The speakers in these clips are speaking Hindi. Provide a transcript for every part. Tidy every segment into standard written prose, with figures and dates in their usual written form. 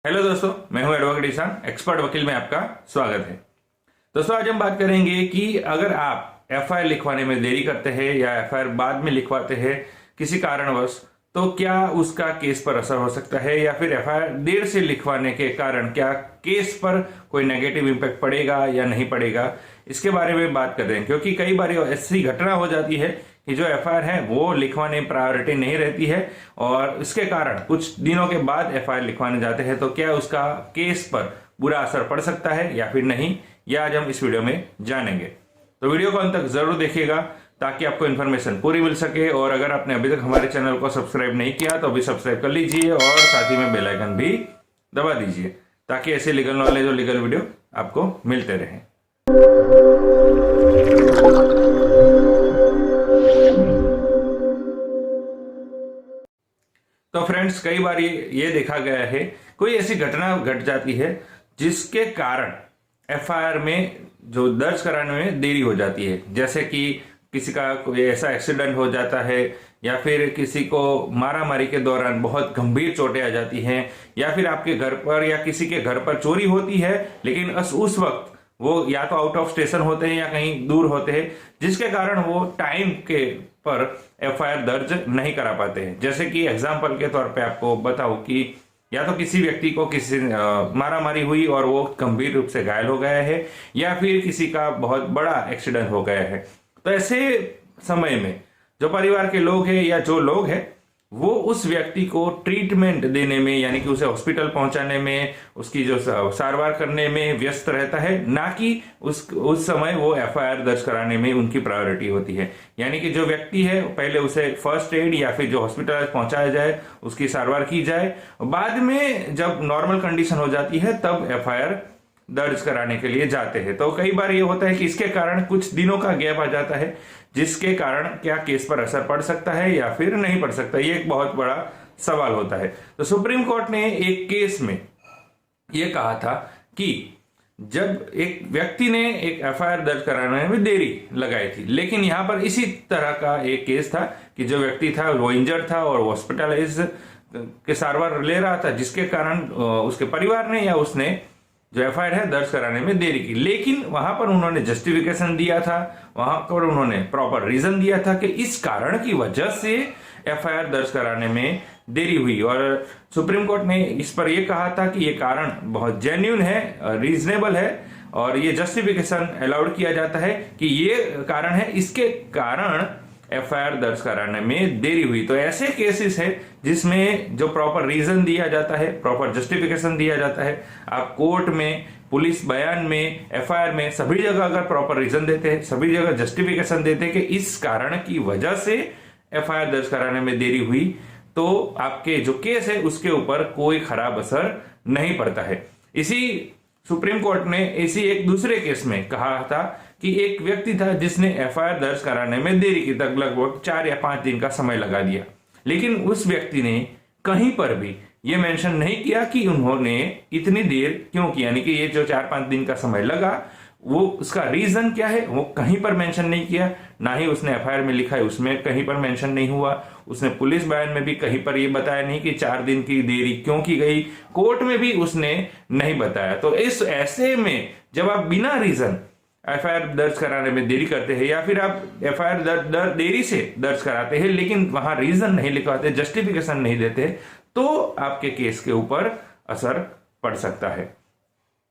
हेलो दोस्तों, मैं हूं एडवोकेट ईशान, एक्सपर्ट वकील में आपका स्वागत है। दोस्तों, आज हम बात करेंगे कि अगर आप एफआईआर लिखवाने में देरी करते हैं या एफआईआर बाद में लिखवाते हैं किसी कारणवश, तो क्या उसका केस पर असर हो सकता है या फिर एफआईआर देर से लिखवाने के कारण क्या केस पर कोई नेगेटिव इम्पैक्ट पड़ेगा या नहीं पड़ेगा, इसके बारे में बात कर रहे हैं। क्योंकि कई बार ऐसी घटना हो जाती है कि जो एफआईआर है वो लिखवाने प्रायोरिटी नहीं रहती है और इसके कारण कुछ दिनों के बाद एफआईआर लिखवाने जाते हैं, तो क्या उसका केस पर बुरा असर पड़ सकता है या फिर नहीं, यह आज हम इस वीडियो में जानेंगे। तो वीडियो को अंत तक जरूर देखिएगा ताकि आपको इन्फॉर्मेशन पूरी मिल सके। और अगर आपने अभी तक हमारे चैनल को सब्सक्राइब नहीं किया तो अभी सब्सक्राइब कर लीजिए और साथ ही में बेल आइकन भी दबा दीजिए ताकि ऐसे लीगल नॉलेज और लीगल वीडियो आपको मिलते रहें। तो फ्रेंड्स, कई बार ये देखा गया है, कोई ऐसी घटना घट जाती है जिसके कारण एफआईआर में जो दर्ज कराने में देरी हो जाती है। जैसे कि किसी का कोई ऐसा एक्सीडेंट हो जाता है या फिर किसी को मारामारी के दौरान बहुत गंभीर चोटें आ जाती हैं या फिर आपके घर पर या किसी के घर पर चोरी होती है, लेकिन उस वक्त वो या तो आउट ऑफ स्टेशन होते हैं या कहीं दूर होते हैं, जिसके कारण वो टाइम के पर एफआईआर दर्ज नहीं करा पाते हैं। जैसे कि एग्जाम्पल के तौर पे आपको बताऊं कि या तो किसी व्यक्ति को किसी मारामारी हुई और वो गंभीर रूप से घायल हो गया है या फिर किसी का बहुत बड़ा एक्सीडेंट हो गया है। तो ऐसे समय में जो परिवार के लोग हैं या जो लोग हैं वो उस व्यक्ति को ट्रीटमेंट देने में, यानी कि उसे हॉस्पिटल पहुंचाने में, उसकी जो सारवार करने में व्यस्त रहता है, ना कि उस समय वो एफआईआर दर्ज कराने में उनकी प्रायोरिटी होती है। यानी कि जो व्यक्ति है पहले उसे फर्स्ट एड या फिर जो हॉस्पिटल पहुंचाया जाए उसकी सारवार की जाए, बाद में जब नॉर्मल कंडीशन हो जाती है तब एफआईआर दर्ज कराने के लिए जाते हैं। तो कई बार ये होता है कि इसके कारण कुछ दिनों का गैप आ जाता है, जिसके कारण क्या केस पर असर पड़ सकता है या फिर नहीं पड़ सकता, ये एक बहुत बड़ा सवाल होता है। तो सुप्रीम कोर्ट ने एक केस में ये कहा था कि जब एक व्यक्ति ने एक एफआईआर दर्ज कराने में देरी लगाई थी, लेकिन यहां पर इसी तरह का एक केस था कि जो व्यक्ति था वो इंजर्ड था और हॉस्पिटलाइज के सारवार ले रहा था, जिसके कारण उसके परिवार ने या उसने जो एफआईआर है दर्ज कराने में देरी की। लेकिन वहां पर उन्होंने जस्टिफिकेशन दिया था, वहां पर उन्होंने प्रॉपर रीजन दिया था कि इस कारण की वजह से एफआईआर दर्ज कराने में देरी हुई। और सुप्रीम कोर्ट ने इस पर यह कहा था कि यह कारण बहुत जेन्युइन है, रीजनेबल है और ये जस्टिफिकेशन अलाउड किया जाता है कि ये कारण है, इसके कारण एफआईआर दर्ज कराने में देरी हुई। तो ऐसे केसेस है जिसमें जो प्रॉपर रीजन दिया जाता है, प्रॉपर जस्टिफिकेशन दिया जाता है, आप कोर्ट में, पुलिस बयान में, एफआईआर में सभी जगह अगर प्रॉपर रीजन देते हैं, सभी जगह जस्टिफिकेशन देते हैं कि इस कारण की वजह से एफआईआर दर्ज कराने में देरी हुई, तो आपके जो केस है उसके ऊपर कोई खराब असर नहीं पड़ता है। इसी सुप्रीम कोर्ट ने इसी एक दूसरे केस में कहा था कि एक व्यक्ति था जिसने एफआईआर दर्ज कराने में देरी की, तक लगभग 4 या 5 दिन का समय लगा दिया, लेकिन उस व्यक्ति ने कहीं पर भी ये मेंशन नहीं किया कि उन्होंने इतनी देर क्यों की, यानी कि ये जो 4-5 दिन का समय लगा वो उसका रीजन क्या है वो कहीं पर मेंशन नहीं किया। ना ही उसने एफआईआर में लिखा है, उसमें कहीं पर मेंशन नहीं हुआ। उसने पुलिस बयान में भी कहीं पर ये बताया नहीं कि 4 दिन की देरी क्यों की गई, कोर्ट में भी उसने नहीं बताया। तो इस ऐसे में जब आप बिना रीजन एफआईआर दर्ज कराने में देरी करते हैं या फिर आप एफआईआर देरी से दर्ज कराते हैं लेकिन वहां रीजन नहीं लिखवाते, जस्टिफिकेशन नहीं देते, तो आपके केस के ऊपर असर पड़ सकता है।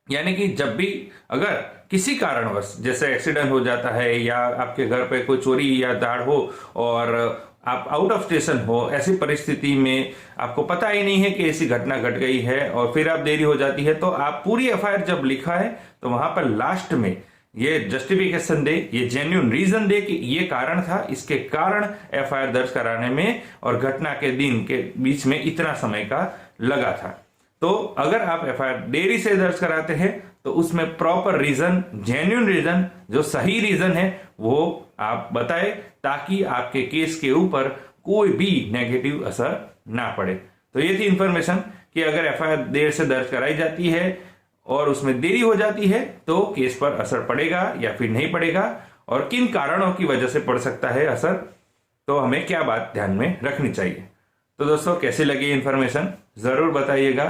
यानी कि जब भी अगर किसी कारणवश जैसे एक्सीडेंट हो जाता है या आपके घर पे कोई चोरी या दाड़ हो और आप आउट ऑफ स्टेशन हो, ऐसी परिस्थिति में आपको पता ही नहीं है कि ऐसी घटना घट गई है और फिर आप देरी हो जाती है, तो आप पूरी एफआईआर जब लिखा है तो वहां पर लास्ट में ये जस्टिफिकेशन दे, ये जेन्युइन रीजन दे कि ये कारण था, इसके कारण एफआईआर दर्ज कराने में और घटना के दिन के बीच में इतना समय का लगा था। तो अगर आप एफआईआर देरी से दर्ज कराते हैं तो उसमें प्रॉपर रीजन, जेन्युइन रीजन, जो सही रीजन है वो आप बताएं ताकि आपके केस के ऊपर कोई भी नेगेटिव असर ना पड़े। तो ये थी इंफॉर्मेशन कि अगर एफआईआर देर से दर्ज कराई जाती है और उसमें देरी हो जाती है तो केस पर असर पड़ेगा या फिर नहीं पड़ेगा और किन कारणों की वजह से पड़ सकता है असर, तो हमें क्या बात ध्यान में रखनी चाहिए। तो दोस्तों, कैसी लगी इंफॉर्मेशन जरूर बताइएगा।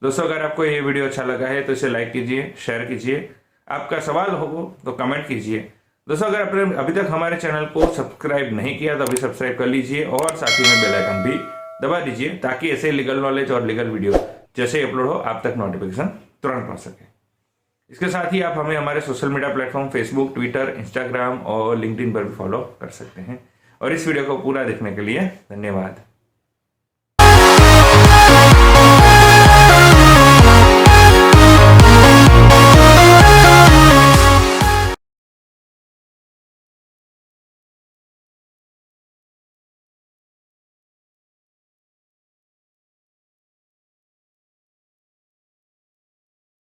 दोस्तों अगर आपको ये वीडियो अच्छा लगा है तो इसे लाइक कीजिए, शेयर कीजिए। आपका सवाल हो तो कमेंट कीजिए। दोस्तों अगर आपने अभी तक हमारे चैनल को सब्सक्राइब नहीं किया तो अभी सब्सक्राइब कर लीजिए और साथ ही में बेल आइकन भी दबा दीजिए ताकि ऐसे लीगल नॉलेज और लीगल वीडियो जैसे अपलोड हो आप तक नोटिफिकेशन तुरंत पहुंच सके। इसके साथ ही आप हमें हमारे social media platform Facebook, Twitter, Instagram और लिंक्डइन पर भी फॉलो कर सकते हैं। और इस वीडियो को पूरा देखने के लिए धन्यवाद।